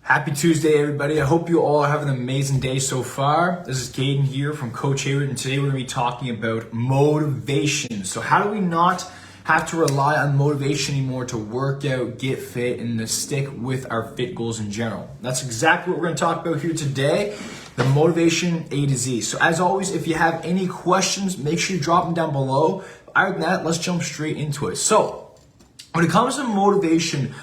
Happy Tuesday, everybody. I hope you all are having an amazing day so far. This is Caden here from Coach Hayward, and today we're going to be talking about motivation. So how do we not have to rely on motivation anymore to work out, get fit, and to stick with our fit goals in general? That's exactly what we're going to talk about here today, the motivation A to Z. So as always, if you have any questions, make sure you drop them down below. Other than that, let's jump straight into it. So when it comes to motivation,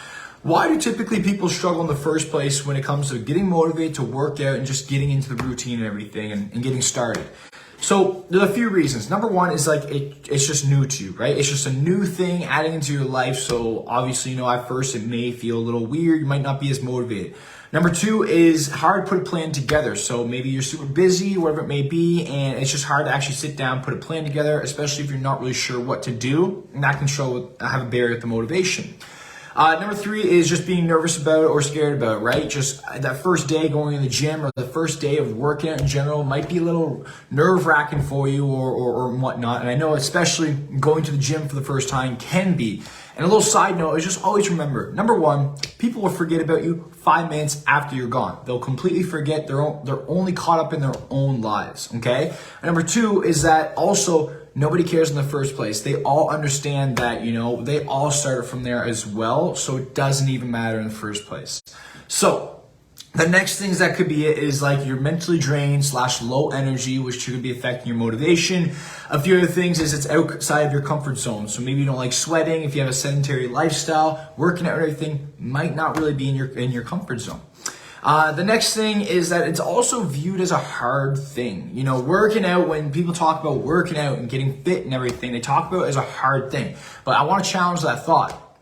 why do typically people struggle in the first place when it comes to getting motivated to work out and just getting into the routine and everything and getting started? So there's a few reasons. Number one is it's just new to you, right? It's just a new thing adding into your life. So obviously, at first it may feel a little weird. You might not be as motivated. Number two is hard to put a plan together. So maybe you're super busy, whatever it may be, and it's just hard to actually sit down, put a plan together, especially if you're not really sure what to do. And that can have a barrier to the motivation. Number three is just being nervous about it or scared about it, right? Just that first day going in the gym or the first day of working out in general might be a little nerve-wracking for you or whatnot. And I know especially going to the gym for the first time can be. And a little side note is just always remember, number one, people will forget about you 5 minutes after you're gone. They'll completely forget. They're only caught up in their own lives, okay? And number two is that also nobody cares in the first place. They all understand that, they all started from there as well, so it doesn't even matter in the first place. So the next things that could be it is like you're mentally drained / low energy, which could be affecting your motivation. A few other things is it's outside of your comfort zone. So maybe you don't like sweating. If you have a sedentary lifestyle, working out and everything might not really be in your comfort zone. The next thing is that it's also viewed as a hard thing. Working out, when people talk about working out and getting fit and everything, they talk about it as a hard thing. But I want to challenge that thought.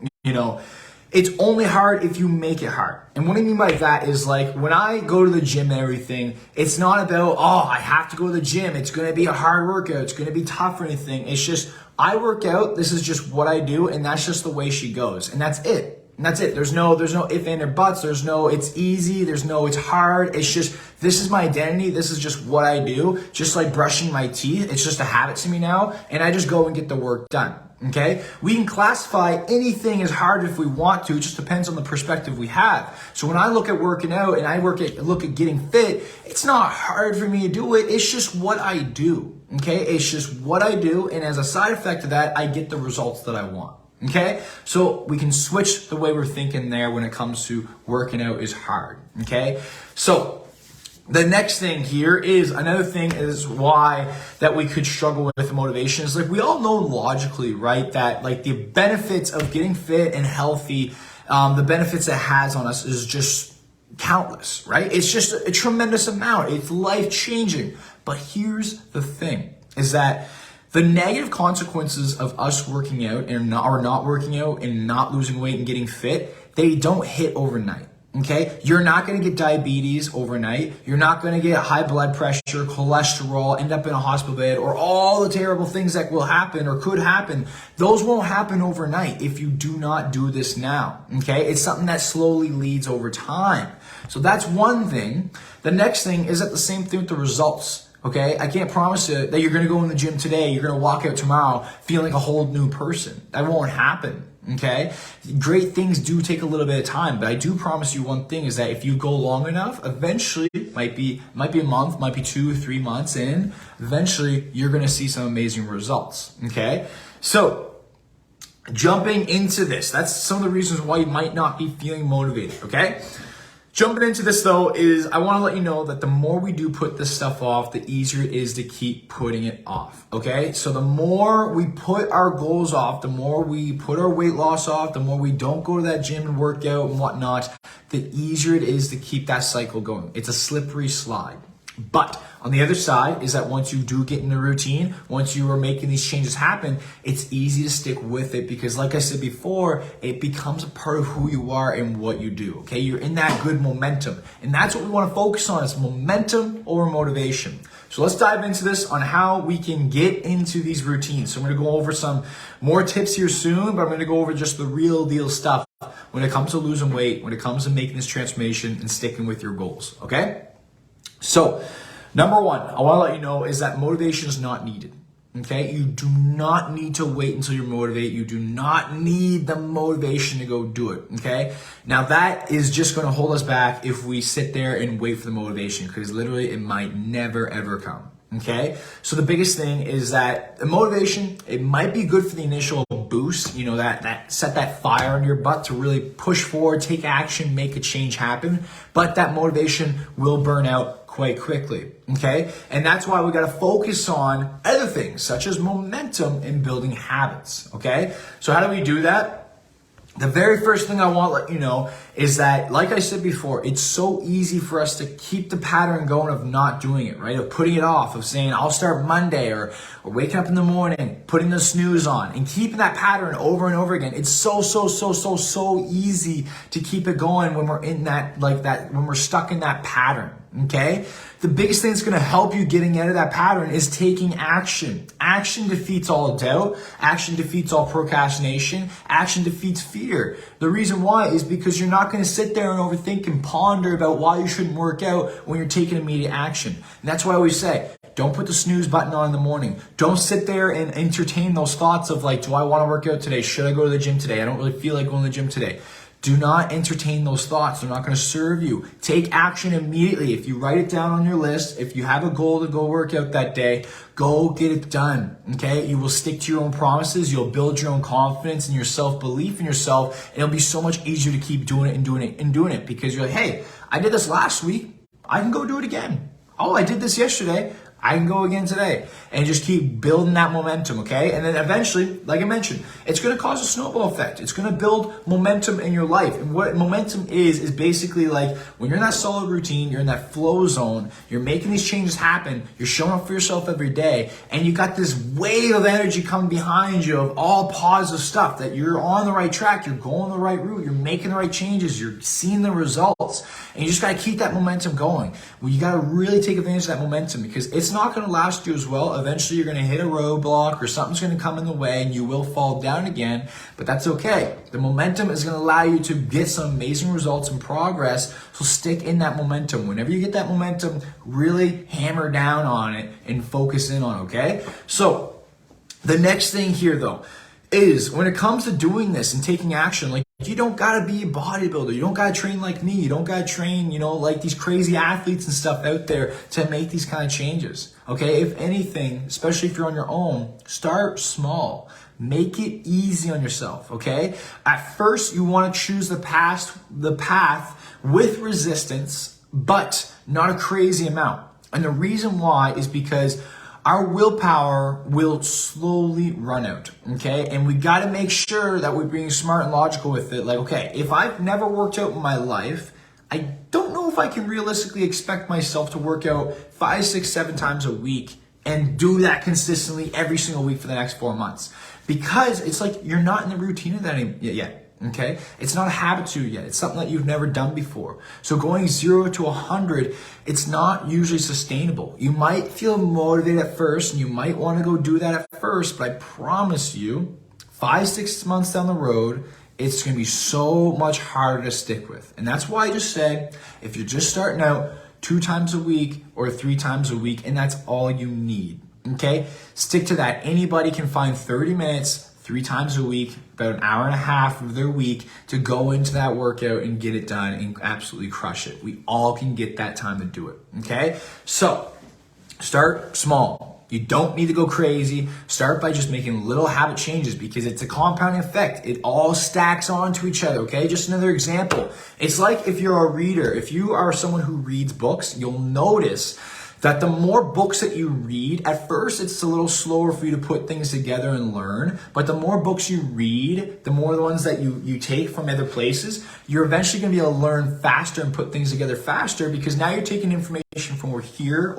It's only hard if you make it hard. And what I mean by that is when I go to the gym and everything, it's not about, I have to go to the gym. It's going to be a hard workout. It's going to be tough or anything. It's just, I work out. This is just what I do. And that's just the way she goes. And that's it. And that's it. There's no if, and, or buts. There's no it's easy. There's no it's hard. It's just, this is my identity. This is just what I do. Just like brushing my teeth. It's just a habit to me now. And I just go and get the work done. Okay? We can classify anything as hard if we want to. It just depends on the perspective we have. So when I look at working out and I look at getting fit, it's not hard for me to do it. It's just what I do. Okay? It's just what I do. And as a side effect of that, I get the results that I want. Okay, so we can switch the way we're thinking there when it comes to working out is hard. Okay, so the next thing here is another thing is why that we could struggle with motivation is we all know logically, right, that the benefits of getting fit and healthy, the benefits it has on us is just countless, right? It's just a tremendous amount. It's life changing. But here's the thing is that the negative consequences of us working out or not working out and not losing weight and getting fit, they don't hit overnight, okay? You're not going to get diabetes overnight. You're not going to get high blood pressure, cholesterol, end up in a hospital bed, or all the terrible things that will happen or could happen. Those won't happen overnight if you do not do this now, okay? It's something that slowly leads over time. So that's one thing. The next thing is that the same thing with the results. Okay, I can't promise you that you're going to go in the gym today, you're going to walk out tomorrow feeling a whole new person. That won't happen, okay? Great things do take a little bit of time, but I do promise you one thing is that if you go long enough, eventually, might be a month, might be 2 or 3 months in, eventually you're going to see some amazing results, okay? So, jumping into this, that's some of the reasons why you might not be feeling motivated, okay? Jumping into this though is I want to let you know that the more we do put this stuff off, the easier it is to keep putting it off, okay? So the more we put our goals off, the more we put our weight loss off, the more we don't go to that gym and work out and whatnot, the easier it is to keep that cycle going. It's a slippery slide. But on the other side is that once you do get in the routine, once you are making these changes happen, it's easy to stick with it because like I said before, it becomes a part of who you are and what you do, okay? You're in that good momentum. And that's what we want to focus on is momentum over motivation. So let's dive into this on how we can get into these routines. So I'm going to go over some more tips here soon, but I'm going to go over just the real deal stuff when it comes to losing weight, when it comes to making this transformation and sticking with your goals, okay? So, number one, I want to let you know is that motivation is not needed. Okay, you do not need to wait until you're motivated. You do not need the motivation to go do it. Okay, now that is just going to hold us back if we sit there and wait for the motivation, because literally it might never ever come. Okay, so the biggest thing is that the motivation, it might be good for the initial boost, you know, that set that fire in your butt to really push forward, take action, make a change happen, but that motivation will burn out quite quickly. Okay, and that's why we got to focus on other things such as momentum in building habits. Okay, so how do we do that? The very first thing I want to let you know is that, like I said before, it's so easy for us to keep the pattern going of not doing it, right? Of putting it off, of saying, I'll start Monday, or waking up in the morning, putting the snooze on, and keeping that pattern over and over again. It's so easy to keep it going when we're in that, when we're stuck in that pattern, okay? The biggest thing that's going to help you getting out of that pattern is taking action. Action defeats all doubt. Action defeats all procrastination. Action defeats fear. The reason why is because you're not going to sit there and overthink and ponder about why you shouldn't work out when you're taking immediate action. And that's why I always say, don't put the snooze button on in the morning. Don't sit there and entertain those thoughts of like, do I want to work out today? Should I go to the gym today? I don't really feel like going to the gym today. Do not entertain those thoughts. They're not going to serve you. Take action immediately. If you write it down on your list, if you have a goal to go work out that day, go get it done. Okay? You will stick to your own promises. You'll build your own confidence and your self-belief in yourself. And it'll be so much easier to keep doing it and doing it because you're like, hey, I did this last week. I can go do it again. Oh, I did this yesterday. I can go again today, and just keep building that momentum, okay? And then eventually, like I mentioned, it's going to cause a snowball effect. It's going to build momentum in your life. And what momentum is basically like when you're in that solid routine, you're in that flow zone, you're making these changes happen, you're showing up for yourself every day, and you got this wave of energy coming behind you of all positive stuff that you're on the right track, you're going the right route, you're making the right changes, you're seeing the results, and you just got to keep that momentum going. Well, you got to really take advantage of that momentum because it's not going to last you as well. Eventually, you're going to hit a roadblock or something's going to come in the way and you will fall down again, but that's okay. The momentum is going to allow you to get some amazing results and progress, so stick in that momentum. Whenever you get that momentum, really hammer down on it and focus in on it, okay? So the next thing here, though, is when it comes to doing this and taking action, like you don't gotta be a bodybuilder. You don't gotta train like me. You don't gotta train, like these crazy athletes and stuff out there to make these kind of changes. Okay, if anything, especially if you're on your own, start small. Make it easy on yourself, okay? At first, you want to choose the path with resistance, but not a crazy amount. And the reason why is because our willpower will slowly run out, okay? And we got to make sure that we're being smart and logical with it. Like, okay, if I've never worked out in my life, I don't know if I can realistically expect myself to work out 5, 6, 7 times a week and do that consistently every single week for the next 4 months. Because it's like you're not in the routine of that yet. Okay, it's not a habit to you yet. It's something that you've never done before. So going 0 to 100, it's not usually sustainable. You might feel motivated at first and you might want to go do that at first, but I promise you 5, 6 months down the road, it's going to be so much harder to stick with. And that's why I just said, if you're just starting out 2 times a week or 3 times a week, and that's all you need. Okay, stick to that. Anybody can find 30 minutes 3 times a week, about an hour and a half of their week to go into that workout and get it done and absolutely crush it. We all can get that time to do it, okay? So start small. You don't need to go crazy. Start by just making little habit changes because it's a compounding effect. It all stacks onto each other, okay? Just another example. It's like if you're a reader, if you are someone who reads books, you'll notice that the more books that you read, at first it's a little slower for you to put things together and learn, but the more books you read, the more the ones that you take from other places, you're eventually going to be able to learn faster and put things together faster because now you're taking information from over here,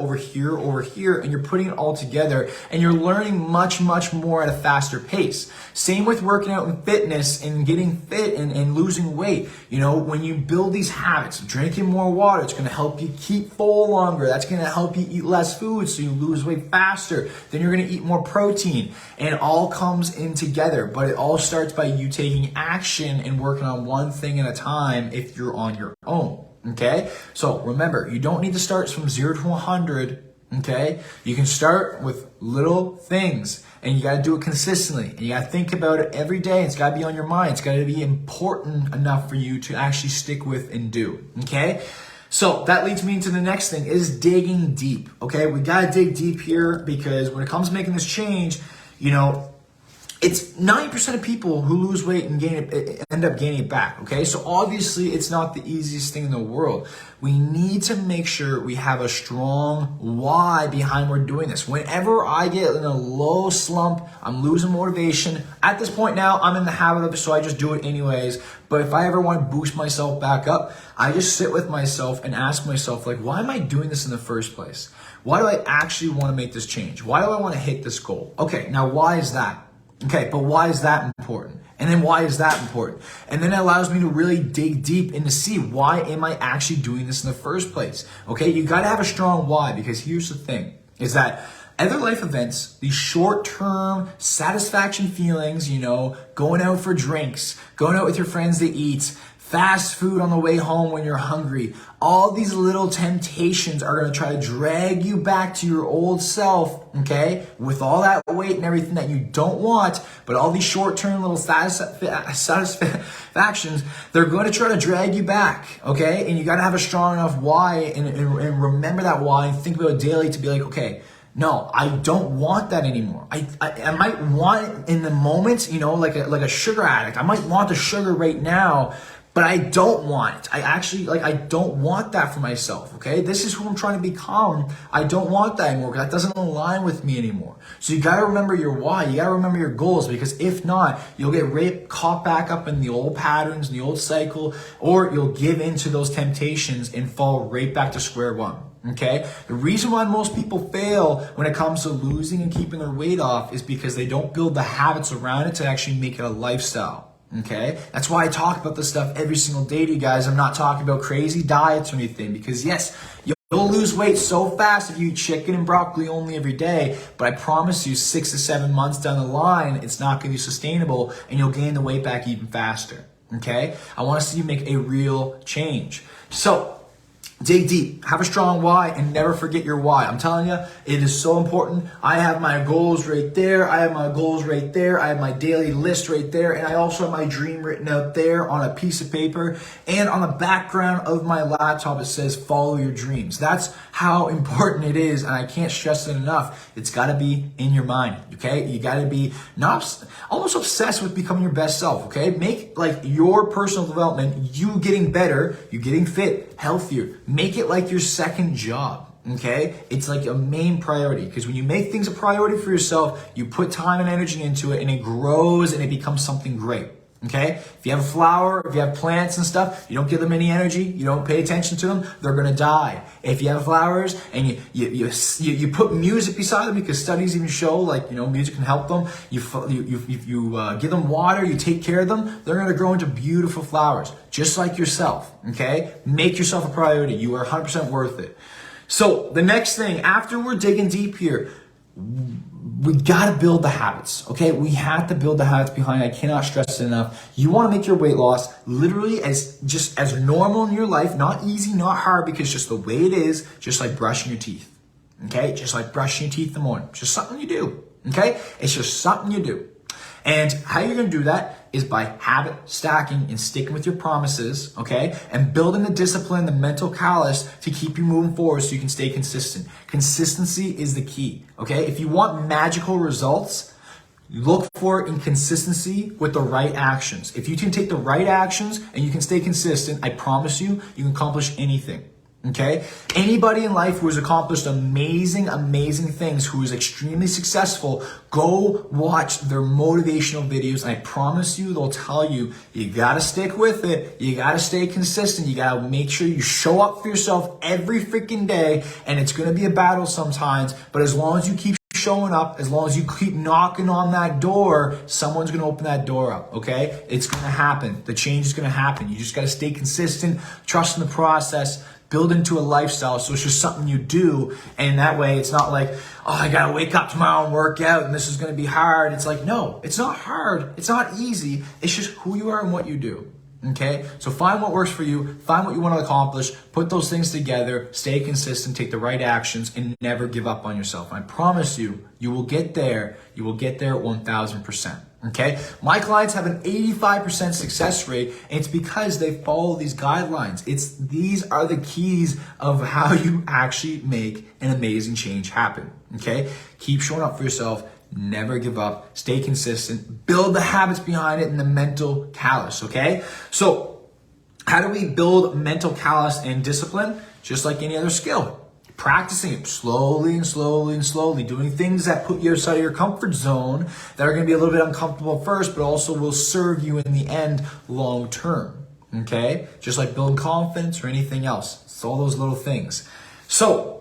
and you're putting it all together and you're learning much more at a faster pace. Same with working out in fitness and getting fit and losing weight. When you build these habits, drinking more water, it's going to help you keep full longer. That's going to help you eat less food so you lose weight faster. Then you're going to eat more protein, and it all comes in together. But it all starts by you taking action and working on one thing at a time if you're on your own. Okay? So remember, you don't need to start from 0 to 100 Okay? You can start with little things, and you got to do it consistently. And you got to think about it every day. It's got to be on your mind. It's got to be important enough for you to actually stick with and do. Okay? So that leads me into the next thing, is digging deep. Okay? We got to dig deep here, because when it comes to making this change, you know, it's 90% of people who lose weight and end up gaining it back, okay? So obviously it's not the easiest thing in the world. We need to make sure we have a strong why behind we're doing this. Whenever I get in a low slump, I'm losing motivation. At this point now, I'm in the habit of it, so I just do it anyways. But if I ever want to boost myself back up, I just sit with myself and ask myself, like, why am I doing this in the first place? Why do I actually want to make this change? Why do I want to hit this goal? Okay, now why is that? Okay, but why is that important? And then why is that important? And then it allows me to really dig deep and to see, why am I actually doing this in the first place? Okay, you got to have a strong why, because here's the thing, is that other life events, these short-term satisfaction feelings, you know, going out for drinks, going out with your friends to eat, fast food on the way home when you're hungry, all these little temptations are going to try to drag you back to your old self, okay, with all that weight and everything that you don't want. But all these short-term little satisfactions, they're going to try to drag you back, okay? And you got to have a strong enough why, and remember that why, and think about it daily to be like, okay, no, I don't want that anymore. I might want it in the moment, you know, like a sugar addict. I might want the sugar right now, but I don't want it. I don't want that for myself, okay? This is who I'm trying to become. I don't want that anymore, because that doesn't align with me anymore. So you gotta remember your why. You gotta remember your goals, because if not, you'll get caught back up in the old patterns, the old cycle, or you'll give in to those temptations and fall right back to square one. Okay? The reason why most people fail when it comes to losing and keeping their weight off is because they don't build the habits around it to actually make it a lifestyle. Okay? That's why I talk about this stuff every single day to you guys. I'm not talking about crazy diets or anything, because yes, you'll lose weight so fast if you eat chicken and broccoli only every day, but I promise you 6 to 7 months down the line, it's not going to be sustainable, and you'll gain the weight back even faster. Okay? I want to see you make a real change. So, dig deep, have a strong why, and never forget your why. I'm telling you, it is so important. I have my goals right there. I have my goals right there. I have my daily list right there. And I also have my dream written out there on a piece of paper. And on the background of my laptop, it says, follow your dreams. That's how important it is. And I can't stress it enough. It's got to be in your mind, okay? You got to be almost obsessed with becoming your best self, okay? Make like your personal development, you getting better, you getting fit, healthier. Make it like your second job, okay? It's like a main priority, because when you make things a priority for yourself, you put time and energy into it, and it grows and it becomes something great, okay? If you have a flower, if you have plants and stuff, you don't give them any energy, you don't pay attention to them, they're gonna die. If you have flowers and you put music beside them, because studies even show, like, you know, music can help them. You give them water, you take care of them, they're gonna grow into beautiful flowers, just like yourself, okay? Make yourself a priority. You are 100% worth it. So the next thing, after we're digging deep here, we got to build the habits, okay? We have to build the habits behind it. I cannot stress it enough. You want to make your weight loss literally as normal in your life, not easy, not hard, because just the way it is, just like brushing your teeth, okay? Just like brushing your teeth in the morning. Just something you do, okay? It's just something you do. And how you're going to do that is by habit stacking and sticking with your promises, okay? And building the discipline, the mental callus to keep you moving forward so you can stay consistent. Consistency is the key, okay? If you want magical results, look for inconsistency with the right actions. If you can take the right actions and you can stay consistent, I promise you, you can accomplish anything. Okay? Anybody in life who has accomplished amazing things, who is extremely successful, go watch their motivational videos. And I promise you, they'll tell you, you gotta stick with it. You gotta stay consistent. You gotta make sure you show up for yourself every freaking day. And it's gonna be a battle sometimes, but as long as you keep showing up, as long as you keep knocking on that door, someone's going to open that door up, okay? It's going to happen. The change is going to happen. You just got to stay consistent, trust in the process, build into a lifestyle, so it's just something you do, and that way it's not like, oh, I got to wake up tomorrow and work out, and this is going to be hard. It's like, no, it's not hard. It's not easy. It's just who you are and what you do, Okay, so find what works for you, find what you want to accomplish, put those things together, stay consistent, take the right actions, and never give up on yourself. I promise you, you will get there. You will get there 1000%. Okay, my clients have an 85% success rate, and it's because they follow these guidelines. These are the keys of how you actually make an amazing change happen. Okay, keep showing up for yourself. Never give up, stay consistent, build the habits behind it and the mental callus, okay? So how do we build mental callus and discipline? Just like any other skill. Practicing it slowly and slowly and slowly, doing things that put you outside of your comfort zone that are gonna be a little bit uncomfortable first, but also will serve you in the end long term, okay? Just like building confidence or anything else. It's all those little things. So,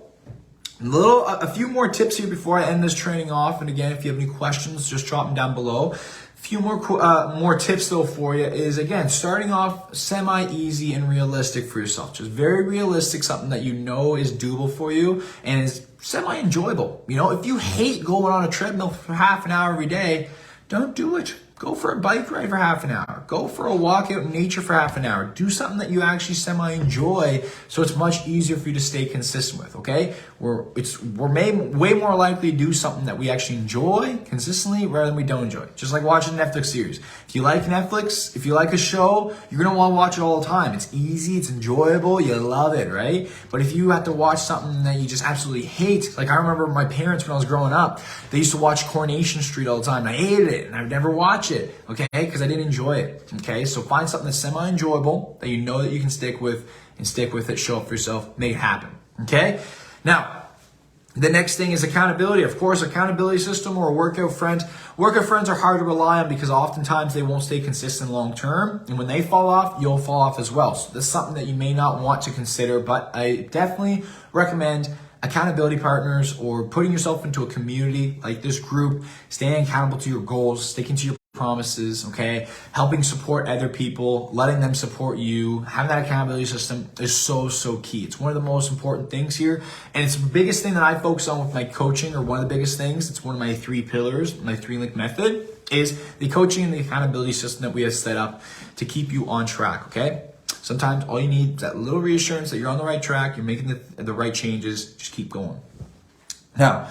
a few more tips here before I end this training off. And again, if you have any questions, just drop them down below. A few more tips though for you is, again, starting off semi-easy and realistic for yourself. Just very realistic, something that you know is doable for you and is semi-enjoyable. You know, if you hate going on a treadmill for half an hour every day, don't do it. Go for a bike ride for half an hour. Go for a walk out in nature for half an hour. Do something that you actually semi-enjoy so it's much easier for you to stay consistent with, okay? We're way more likely to do something that we actually enjoy consistently rather than we don't enjoy. Just like watching a Netflix series. If you like Netflix, if you like a show, you're going to want to watch it all the time. It's easy, it's enjoyable, you love it, right? But if you have to watch something that you just absolutely hate, like I remember my parents when I was growing up, they used to watch Coronation Street all the time. I hated it and I would never watch it, okay? Because I didn't enjoy it, okay? So find something that's semi-enjoyable that you know that you can stick with and stick with it, show up for yourself, make it happen, okay? Now, the next thing is accountability. Of course, accountability system or a workout friend. Workout friends are hard to rely on because oftentimes they won't stay consistent long term. And when they fall off, you'll fall off as well. So this is something that you may not want to consider, but I definitely recommend accountability partners or putting yourself into a community like this group, staying accountable to your goals, sticking to your promises, okay? Helping support other people, letting them support you, having that accountability system is so key. It's one of the most important things here. And it's the biggest thing that I focus on with my coaching, or one of the biggest things. It's one of my 3 pillars, my 3-link method, is the coaching and the accountability system that we have set up to keep you on track, okay? Sometimes all you need is that little reassurance that you're on the right track, you're making the right changes, just keep going. Now,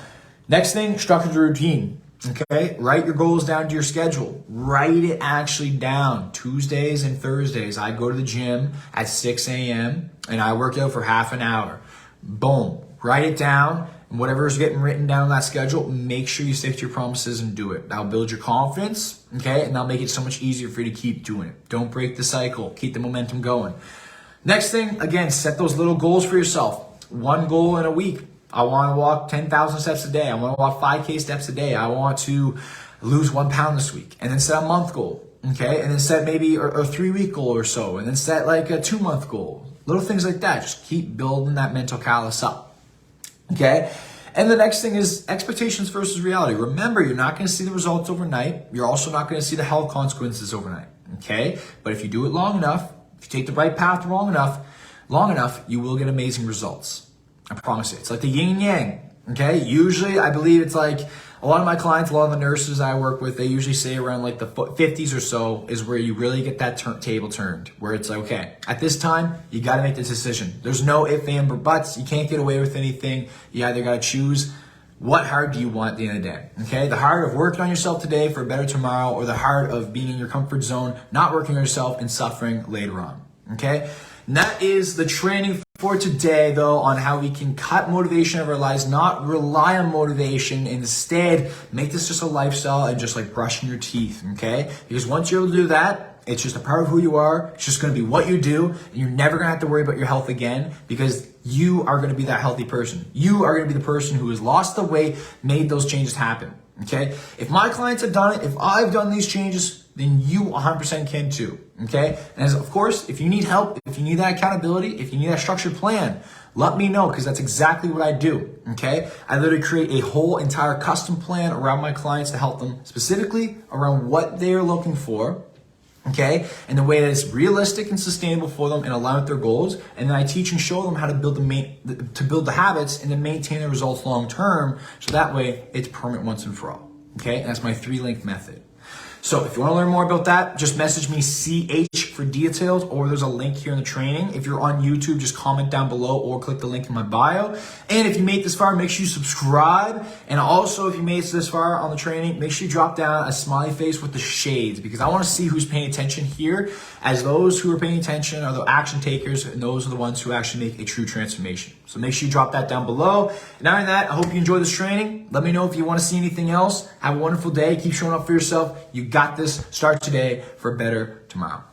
next thing, structured routine. Okay, write your goals down to your schedule. Write it actually down. Tuesdays and Thursdays, I go to the gym at 6 a.m. and I work out for half an hour. Boom. Write it down. And whatever is getting written down on that schedule, make sure you stick to your promises and do it. That'll build your confidence, okay? And that'll make it so much easier for you to keep doing it. Don't break the cycle. Keep the momentum going. Next thing, again, set those little goals for yourself. 1 goal in a week. I want to walk 10,000 steps a day. I want to walk 5K steps a day. I want to lose 1 pound this week. And then set a month goal, okay? And then set maybe a 3-week goal or so. And then set like a 2-month goal. Little things like that. Just keep building that mental callus up, okay? And the next thing is expectations versus reality. Remember, you're not going to see the results overnight. You're also not going to see the health consequences overnight, okay? But if you do it long enough, if you take the right path long enough, you will get amazing results. I promise you. It's like the yin and yang, okay? Usually, I believe it's like a lot of my clients, a lot of the nurses I work with, they usually say around like the 50s or so is where you really get that table turned, where it's like, okay, at this time, you got to make this decision. There's no ifs, ands, or buts. You can't get away with anything. You either got to choose what heart do you want at the end of the day, okay? The heart of working on yourself today for a better tomorrow, or the heart of being in your comfort zone, not working on yourself and suffering later on, okay? And that is the training for today, though, on how we can cut motivation out of our lives, not rely on motivation. Instead, make this just a lifestyle and just like brushing your teeth, okay? Because once you're able to do that, it's just a part of who you are. It's just going to be what you do. And you're never going to have to worry about your health again because you are going to be that healthy person. You are going to be the person who has lost the weight, made those changes happen, okay? If my clients have done it, if I've done these changes, then you 100% can too, okay? And as, of course, if you need help, if you need that accountability, if you need that structured plan, let me know, because that's exactly what I do, okay? I literally create a whole entire custom plan around my clients to help them specifically around what they're looking for, okay? In a way that is realistic and sustainable for them and align with their goals. And then I teach and show them how to build the habits and to maintain the results long term, so that way it's permanent once and for all, okay? And that's my 3-link method. So if you want to learn more about that, just message me CH for details, or there's a link here in the training. If you're on YouTube, just comment down below or click the link in my bio. And if you made it this far, make sure you subscribe. And also, if you made it this far on the training, make sure you drop down a smiley face with the shades, because I want to see who's paying attention here, as those who are paying attention are the action takers, and those are the ones who actually make a true transformation. So make sure you drop that down below. And other than that, I hope you enjoyed this training. Let me know if you want to see anything else. Have a wonderful day. Keep showing up for yourself. You got this. Start today for a better tomorrow.